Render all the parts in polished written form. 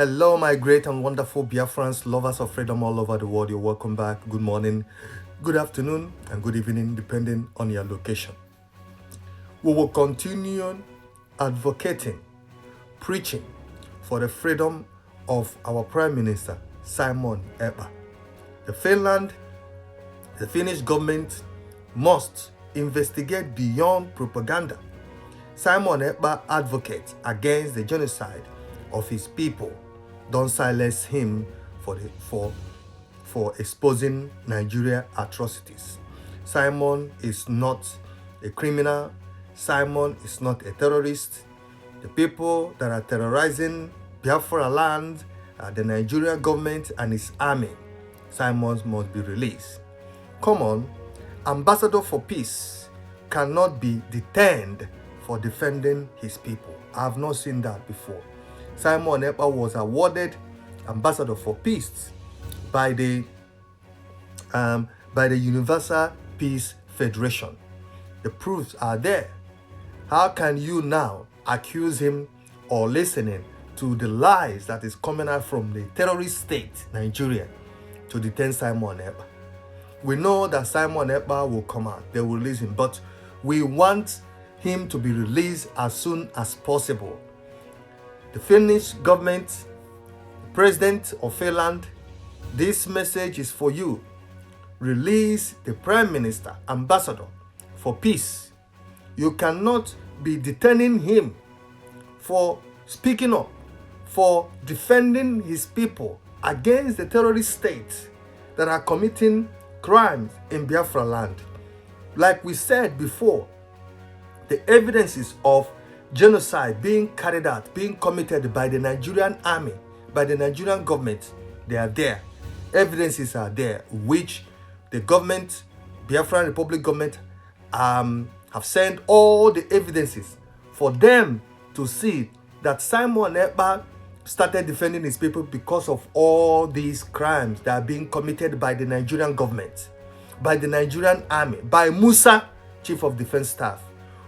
Hello, my great and wonderful Biafrans, lovers of freedom all over the world. You're welcome back. Good morning, good afternoon, and good evening, depending on your location. We will continue advocating, preaching for the freedom of our Prime Minister, Simon Ekpa. The Finnish government must investigate beyond propaganda. Simon Ekpa advocates against the genocide of his people. Don't silence him for exposing Nigerian atrocities. Simon is not a criminal. Simon is not a terrorist. The people that are terrorizing Biafra land are the Nigerian government and its army. Simon must be released. Come on, ambassador for peace cannot be detained for defending his people. I have not seen that before. Simon Ekpa was awarded ambassador for peace by the Universal Peace Federation. The proofs are there. How can you now accuse him or listening to the lies that is coming out from the terrorist state, Nigeria, to detain Simon Ekpa? We know that Simon Ekpa will come out. They will release him. But we want him to be released as soon as possible. The Finnish government, the president of Finland, this message is for you. Release the prime minister, ambassador for peace. You cannot be detaining him for speaking up, for defending his people against the terrorist states that are committing crimes in Biafra land. Like we said before, the evidences of genocide being carried out, being committed by the Nigerian army, by the Nigerian government, they are there. Evidences are there, which the government, Biafran Republic government, have sent all the evidences for them to see that Simon Ekpa started defending his people because of all these crimes that are being committed by the Nigerian government, by the Nigerian army, by Musa, Chief of Defense Staff,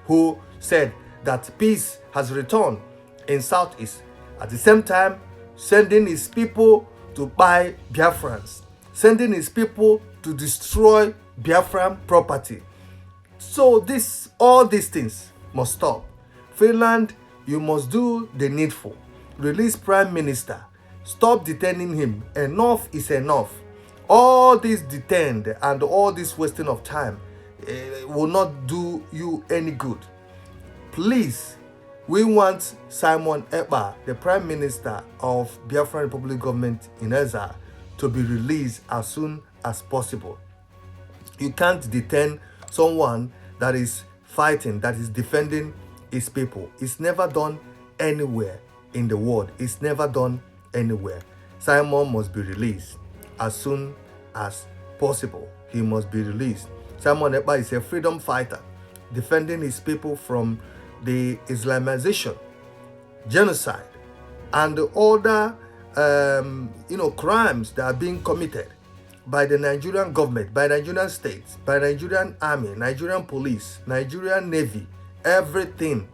who said that peace has returned in Southeast. At the same time, sending his people to buy Biafrans, sending his people to destroy Biafran property. So all these things must stop. Finland, you must do the needful. Release Prime Minister. Stop detaining him. Enough is enough. All this detained and all this wasting of time will not do you any good. Please, we want Simon Ekpa, the Prime Minister of Biafra Republic Government in exile, to be released as soon as possible. You can't detain someone that is fighting, that is defending his people. It's never done anywhere in the world. It's never done anywhere. Simon must be released as soon as possible. He must be released. Simon Ekpa is a freedom fighter, defending his people from the Islamization, genocide, and the other crimes that are being committed by the Nigerian government, by Nigerian states, by Nigerian army, Nigerian police, Nigerian navy, everything.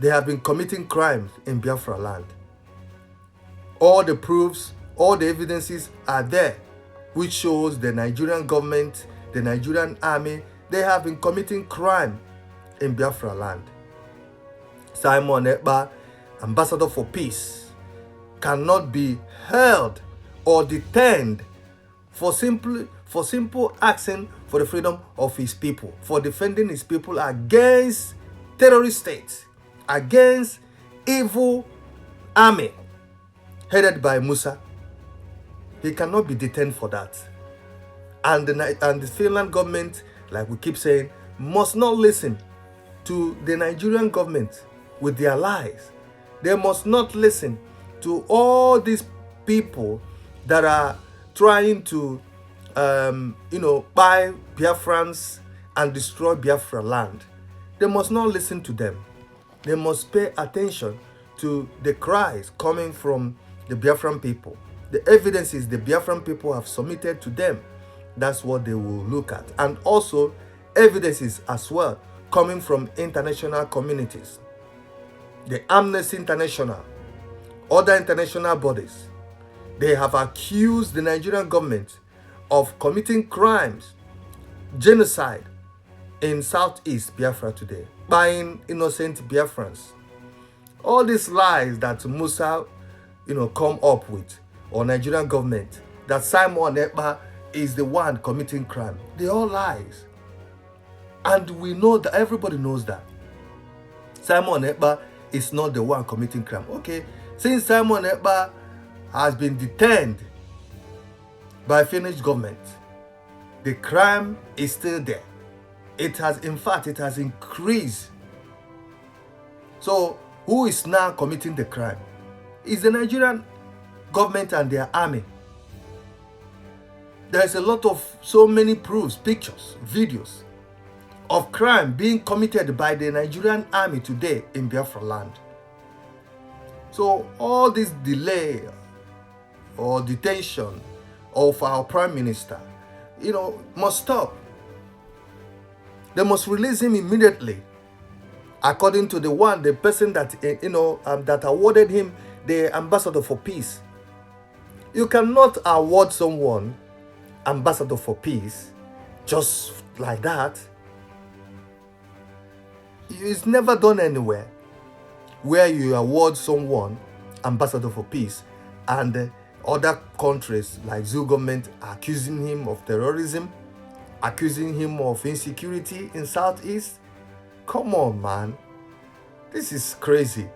They have been committing crimes in Biafra land. All the proofs, all the evidences are there, which shows the Nigerian government, the Nigerian army, they have been committing crime in Biafra land. Simon Ekpa, ambassador for peace, cannot be held or detained for simple action for the freedom of his people, for defending his people against terrorist states, against evil army headed by Musa. He cannot be detained for that. And the Finland government, like we keep saying, must not listen to the Nigerian government with their lies. They must not listen to all these people that are trying to buy Biafrans and destroy Biafra land. They must not listen to them. They must pay attention to the cries coming from the Biafran people. The evidences the Biafran people have submitted to them, that's what they will look at. And also evidences as well coming from international communities. The Amnesty International, other international bodies, they have accused the Nigerian government of committing crimes, genocide in Southeast Biafra today, buying innocent Biafrans. All these lies that Musa, come up with, or Nigerian government, that Simon Ekpa is the one committing crime, they all lies. And we know that, everybody knows that. Simon Ekpa is not the one committing crime. Okay, since Simon Ekpa has been detained by Finnish government, the crime is still there. It has increased. So who is now committing the crime? It's the Nigerian government and their army. There's a lot of, so many proofs, pictures, videos of crime being committed by the Nigerian army today in Biafra land. So all this delay or detention of our prime minister, must stop. They must release him immediately, according to the person that that awarded him the ambassador for peace. You cannot award someone ambassador for peace just like that. It's never done anywhere where you award someone ambassador for peace and other countries like Zoo government are accusing him of terrorism, accusing him of insecurity in Southeast. Come on, man. This is crazy.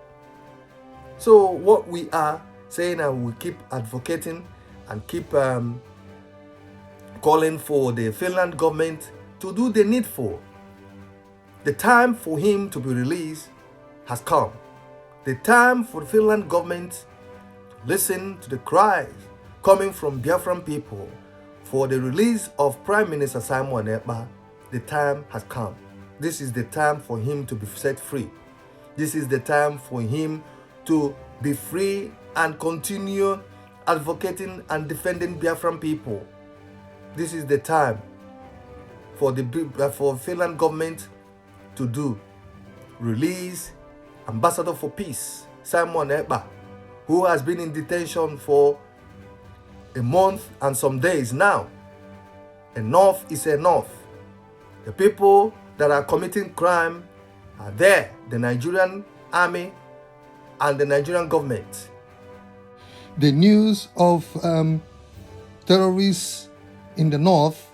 So what we are saying, and we keep advocating and keep calling for the Finland government to do the needful. The time for him to be released has come. The time for the Finland government to listen to the cries coming from Biafran people for the release of Prime Minister Simon Ekpa. The time has come. This is the time for him to be set free. This is the time for him to be free and continue advocating and defending Biafran people. This is the time for Finland government to do. Release Ambassador for Peace Simon Ekpa, who has been in detention for a month and some days now. Enough is enough. The people that are committing crime are there, the Nigerian army and the Nigerian government. The news of terrorists in the north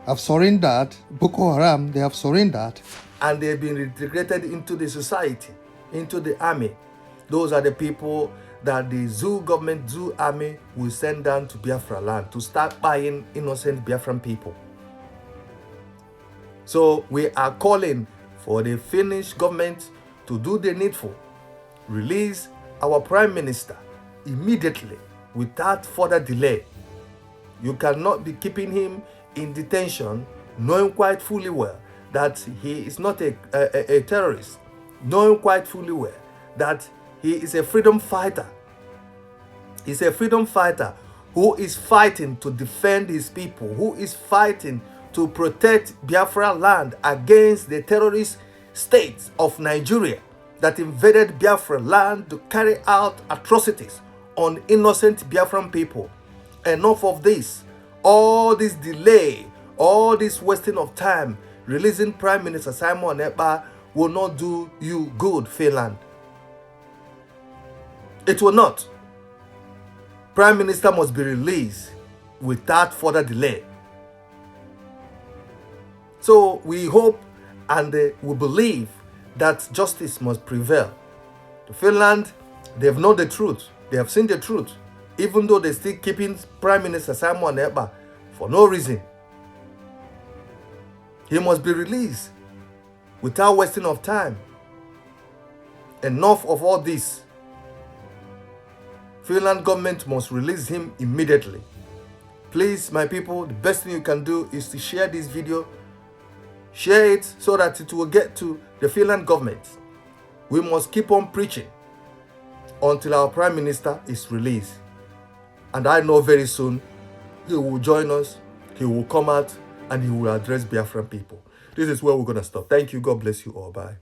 have surrendered. Boko Haram, they have surrendered, and they've been integrated into the society, into the army. Those are the people that the Zoo government, Zoo army will send down to Biafra land to start buying innocent Biafran people. So we are calling for the Finnish government to do the needful. Release our prime minister immediately without further delay. You cannot be keeping him in detention knowing quite fully well that he is not a terrorist, knowing quite fully well that he is a freedom fighter. He's a freedom fighter who is fighting to defend his people, who is fighting to protect Biafra land against the terrorist state of Nigeria that invaded Biafra land to carry out atrocities on innocent Biafran people. Enough of this. All this delay, all this wasting of time, releasing Prime Minister Simon Ekpa will not do you good, Finland. It will not. Prime Minister must be released without further delay. So we hope and we believe that justice must prevail. To Finland, they have known the truth. They have seen the truth. Even though they're still keeping Prime Minister Simon Ekpa for no reason. He must be released without wasting of time. Enough of all this. Finland government must release him immediately. Please, my people, the best thing you can do is to share this video. Share it so that it will get to the Finland government. We must keep on preaching until our Prime Minister is released. And I know very soon he will join us, he will come out, and he will address Biafran people. This is where we're going to stop. Thank you. God bless you all. Bye.